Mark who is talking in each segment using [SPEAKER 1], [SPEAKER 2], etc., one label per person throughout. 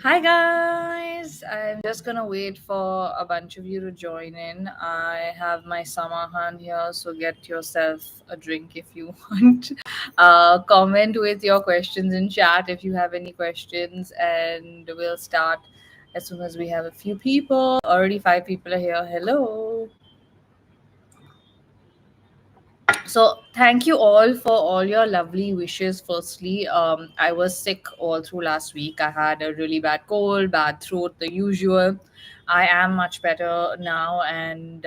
[SPEAKER 1] Hi guys! I'm just gonna wait for a bunch of you to join in. I have my Samahan here, so get yourself a drink if you want. Comment with your questions in chat if you have any questions, and we'll start as soon as we have a few people. Already 5 people are here. Hello! So thank you all for all your lovely wishes. Firstly, I was sick all through last week. I had a really bad cold, bad throat, the usual. I am much better now, and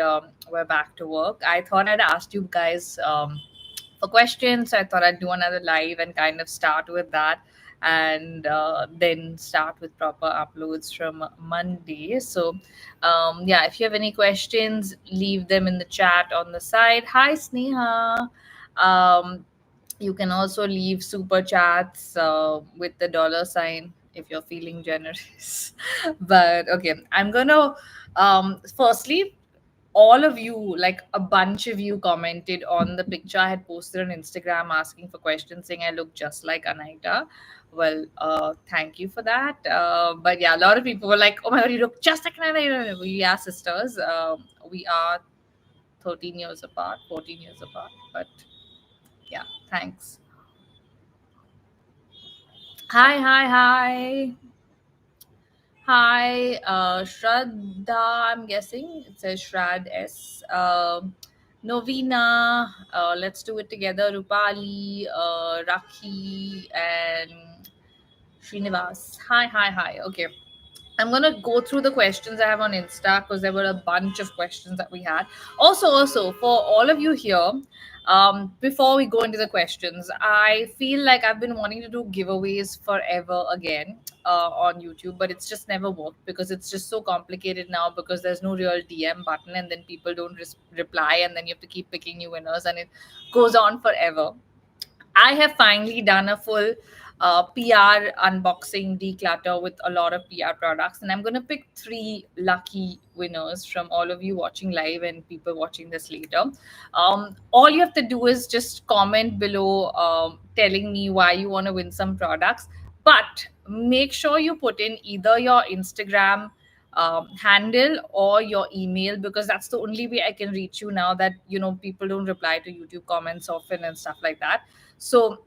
[SPEAKER 1] we're back to work. I thought I'd asked you guys for questions. So I thought I'd do another live and kind of start with that, and then start with proper uploads from Monday. So yeah, if you have any questions, leave them in the chat on the side. Hi Sneha. um, you can also leave super chats with the dollar sign if you're feeling generous. But okay, I'm gonna firstly, all of you, like a bunch of you, commented on the picture I had posted on Instagram asking for questions, saying I look just like Anaita. Well, thank you for that. But yeah, a lot of people were like, "Oh my god, you look just like Anaita." We are sisters. We are 13 years apart, 14 years apart. But yeah, thanks. Hi, hi, hi. Hi, Shraddha, I'm guessing. It says Shrad S. Novena, let's do it together. Rupali, Rakhi, and Srinivas. Hi, hi, hi. Okay. I'm gonna go through the questions I have on Insta because there were a bunch of questions that we had. Also, for all of you here, before we go into the questions, I feel like I've been wanting to do giveaways forever again on YouTube, but it's just never worked because it's just so complicated now because there's no real DM button and then people don't reply and then you have to keep picking new winners and it goes on forever. I have finally done a full PR unboxing declutter with a lot of PR products, and I'm going to pick 3 lucky winners from all of you watching live and people watching this later. All you have to do is just comment below telling me why you want to win some products, but make sure you put in either your Instagram handle or your email because that's the only way I can reach you now that people don't reply to YouTube comments often and stuff like that. So,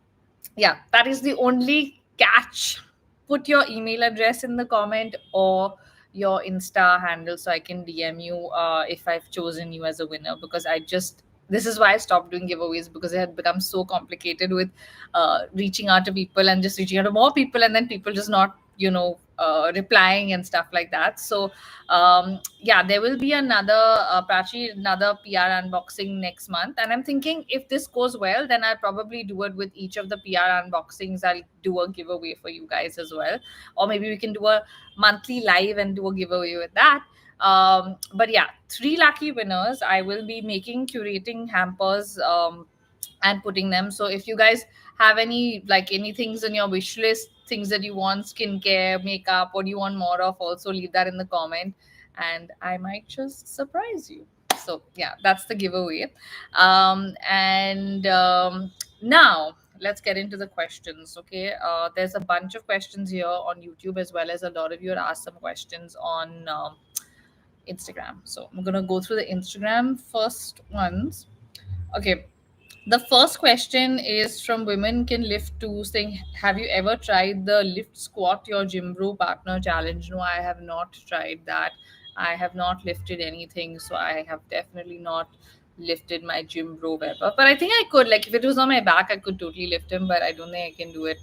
[SPEAKER 1] yeah, that is the only catch. Put your email address in the comment or your Insta handle so I can DM you if I've chosen you as a winner because this is why I stopped doing giveaways because it had become so complicated with reaching out to people and just reaching out to more people and then people just not, replying and stuff like that. So, yeah, there will be another PR unboxing next month, and I'm thinking if this goes well, then I'll probably do it with each of the PR unboxings. I'll do a giveaway for you guys as well, or maybe we can do a monthly live and do a giveaway with that. But yeah, 3 lucky winners. I will be curating hampers and putting them. So if you guys have any things in your wish list, things that you want, skincare, makeup, what do you want more of, also leave that in the comment and I might just surprise you. So yeah, that's the giveaway. And now let's get into the questions. Okay, there's a bunch of questions here on YouTube as well as a lot of you had asked some questions on Instagram. So I'm gonna go through the Instagram first ones. Okay, the first question is from Women Can Lift Too, saying, "Have you ever tried the lift squat your gym bro partner challenge?" No, I have not tried that. I have not lifted anything, so I have definitely not lifted my gym bro ever. But I think I could, like, if it was on my back, I could totally lift him, but I don't think I can do it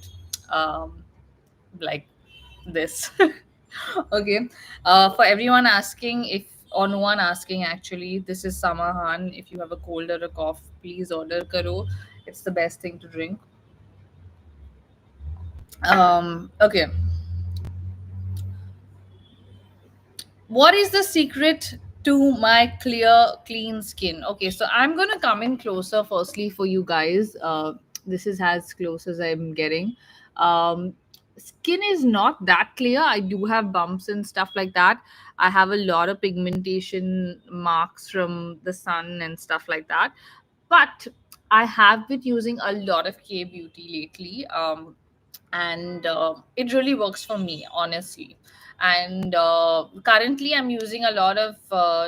[SPEAKER 1] like this. Okay. For everyone asking, if or no one asking, actually, this is Samahan. If you have a cold or a cough, please order karo. It's the best thing to drink. Okay. What is the secret to my clear, clean skin? Okay, so I'm gonna come in closer firstly for you guys. This is as close as I'm getting. Um, Skin is not that clear. I do have bumps and stuff like that. I have a lot of pigmentation marks from the sun and stuff like that. But I have been using a lot of K beauty lately. and it really works for me, honestly. And currently I'm using a lot of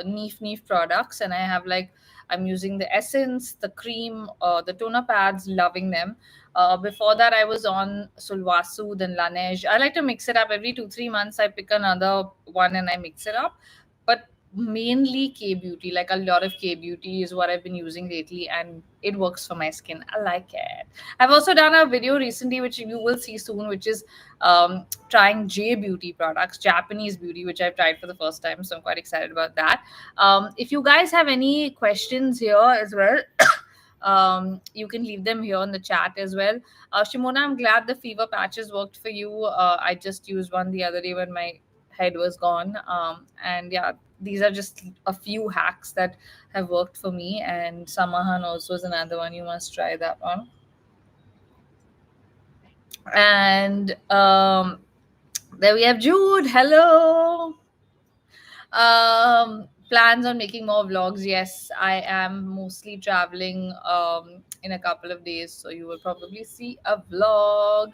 [SPEAKER 1] neef products, and I have like, I'm using the essence, the cream, the toner pads, loving them. Before that I was on Sulwasu, then Laneige. I like to mix it up every 2-3 months. I pick another one and I mix it up. But mainly K beauty, like a lot of K beauty is what I've been using lately, and it works for my skin. I like it. I've also done a video recently, which you will see soon, which is trying J beauty products, Japanese beauty, which I've tried for the first time. So I'm quite excited about that. If you guys have any questions here as well, you can leave them here in the chat as well. Shimona, I'm glad the fever patches worked for you. I just used one the other day when my head was gone. And yeah, these are just a few hacks that have worked for me. And Samahan also is another one. You must try that one. And there we have Jude. Hello. Plans on making more vlogs. Yes, I am mostly traveling in a couple of days, so you will probably see a vlog.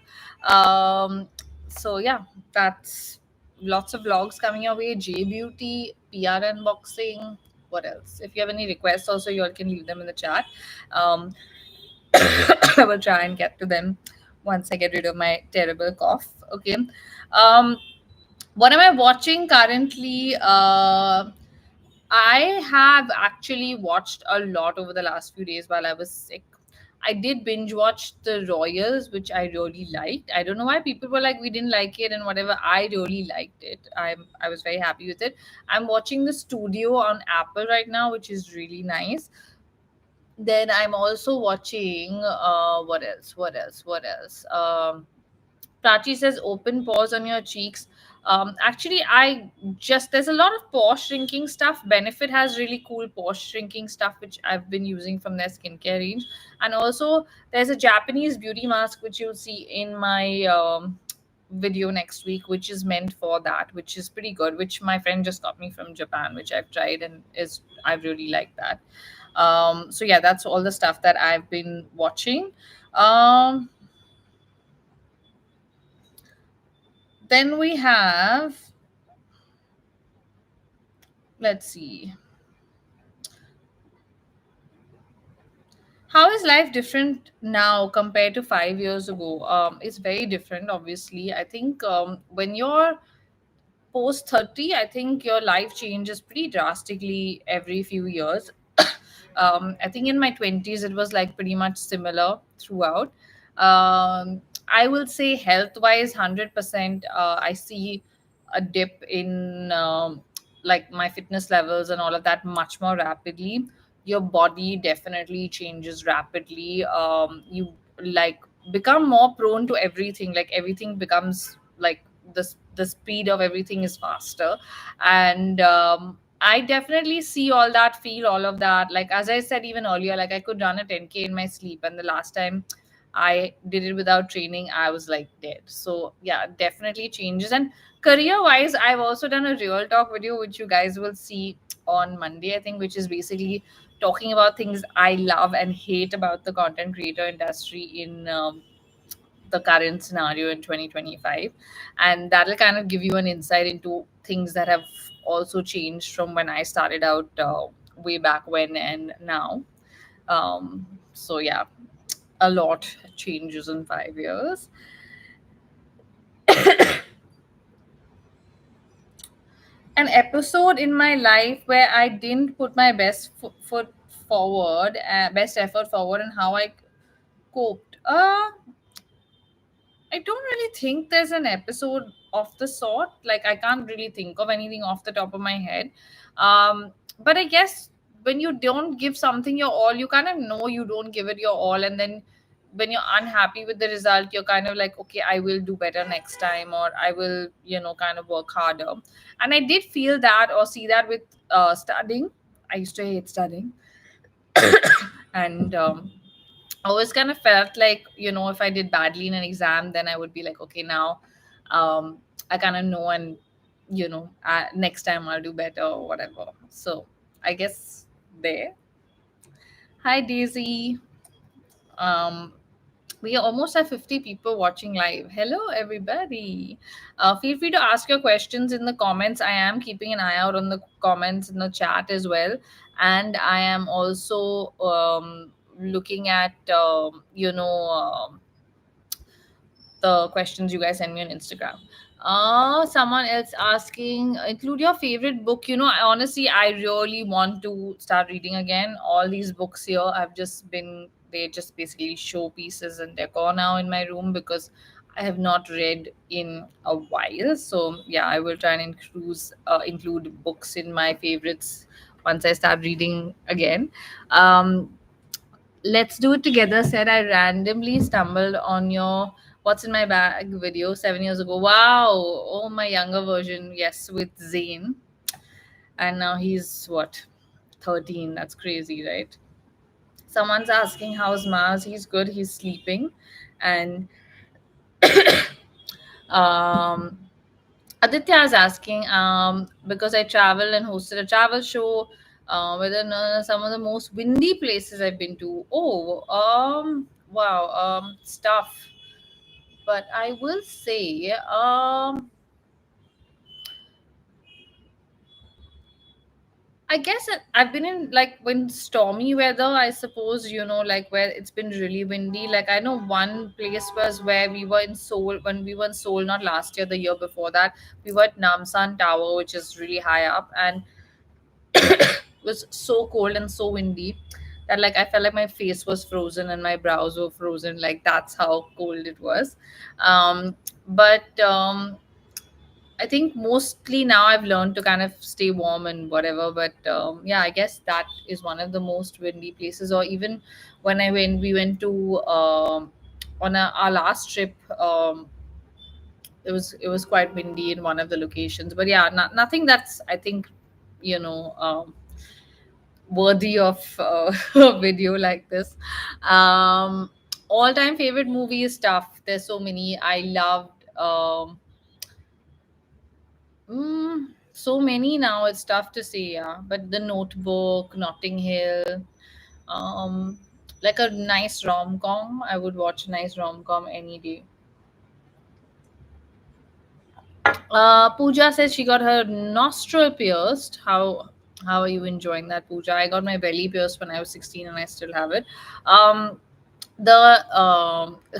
[SPEAKER 1] So yeah, that's lots of vlogs coming your way. J Beauty, PR unboxing. What else? If you have any requests, also you all can leave them in the chat. Um, I will try and get to them once I get rid of my terrible cough. Okay. Um, what am I watching currently? I have actually watched a lot over the last few days while I was sick. I did binge watch The Royals, which I really liked. I don't know why people were like, we didn't like it and whatever. I really liked it. I was very happy with it. I'm watching The Studio on Apple right now, which is really nice. Then I'm also watching what else? What else? What else? Prachi says open pores on your cheeks. Actually, I just there's a lot of pore shrinking stuff. Benefit has really cool pore shrinking stuff, which I've been using from their skincare range. And also, there's a Japanese beauty mask which you'll see in my video next week, which is meant for that, which is pretty good. Which my friend just got me from Japan, which I've tried and is I really like that. So yeah, that's all the stuff that I've been watching. Um, then we have, let's see, how is life different now compared to 5 years ago? It's very different, obviously. I think when you're post 30, I think your life changes pretty drastically every few years. I think in my 20s, it was like pretty much similar throughout. I will say health wise, 100%. I see a dip in like my fitness levels and all of that much more rapidly. Your body definitely changes rapidly. You like become more prone to everything. Like everything becomes like the speed of everything is faster. And I definitely see all that, feel all of that. Like as I said even earlier, like I could run a 10K in my sleep, and the last time I did it without training, I was like dead. So yeah, definitely changes. And career wise, I've also done a real talk video which you guys will see on Monday, I think, which is basically talking about things I love and hate about the content creator industry in the current scenario in 2025. And that'll kind of give you an insight into things that have also changed from when I started out way back when and now. So yeah, a lot changes in 5 years. An episode in my life where I didn't put my best foot forward, best effort forward, and how I coped. I don't really think there's an episode of the sort. Like I can't really think of anything off the top of my head. But I guess when you don't give something your all, you kind of know you don't give it your all, and then when you're unhappy with the result, you're kind of like, okay, I will do better next time, or I will, kind of work harder. And I did feel that or see that with studying. I used to hate studying, and I always kind of felt like, if I did badly in an exam, then I would be like, okay, now I kind of know, and, next time I'll do better or whatever. So I guess there. Hi, Daisy. Um, We almost have 50 people watching live. Hello, everybody. Feel free to ask your questions in the comments. I am keeping an eye out on the comments in the chat as well. And I am also looking at, the questions you guys send me on Instagram. Someone else asking, include your favorite book. I really want to start reading again. All these books here, they just basically showpieces and decor now in my room because I have not read in a while. So yeah, I will try and include books in my favorites once I start reading again. Um, Let's do it together said I randomly stumbled on your What's in My Bag video 7 years ago. Wow. Oh, my younger version. Yes, with Zayn. And now he's what? 13. That's crazy, right? Someone's asking, how's Mars? He's good. He's sleeping. And um, Aditya is asking, because I travel and hosted a travel show, whether some of the most windy places I've been to. Oh, wow, stuff. But I will say, I guess I've been in like when stormy weather, I suppose, like where it's been really windy. Like I know one place was where we were in Seoul, when we were in Seoul, not last year, the year before that. We were at Namsan Tower, which is really high up, and it was so cold and so windy that like I felt like my face was frozen and my brows were frozen. Like that's how cold it was. But I think mostly now I've learned to kind of stay warm and whatever. But yeah, I guess that is one of the most windy places. Or even we went to on our last trip, it was quite windy in one of the locations. But yeah, nothing that's, I think, you know worthy of a video like this. All time favorite movie is tough. There's so many. I loved. So many now. It's tough to say, yeah. But The Notebook, Notting Hill, um, like a nice rom com. I would watch a nice rom com any day. Pooja says she got her nostril pierced. How are you enjoying that, Pooja? I got my belly pierced when I was 16, and I still have it. The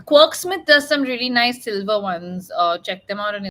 [SPEAKER 1] Quirksmith does some really nice silver ones. Check them out on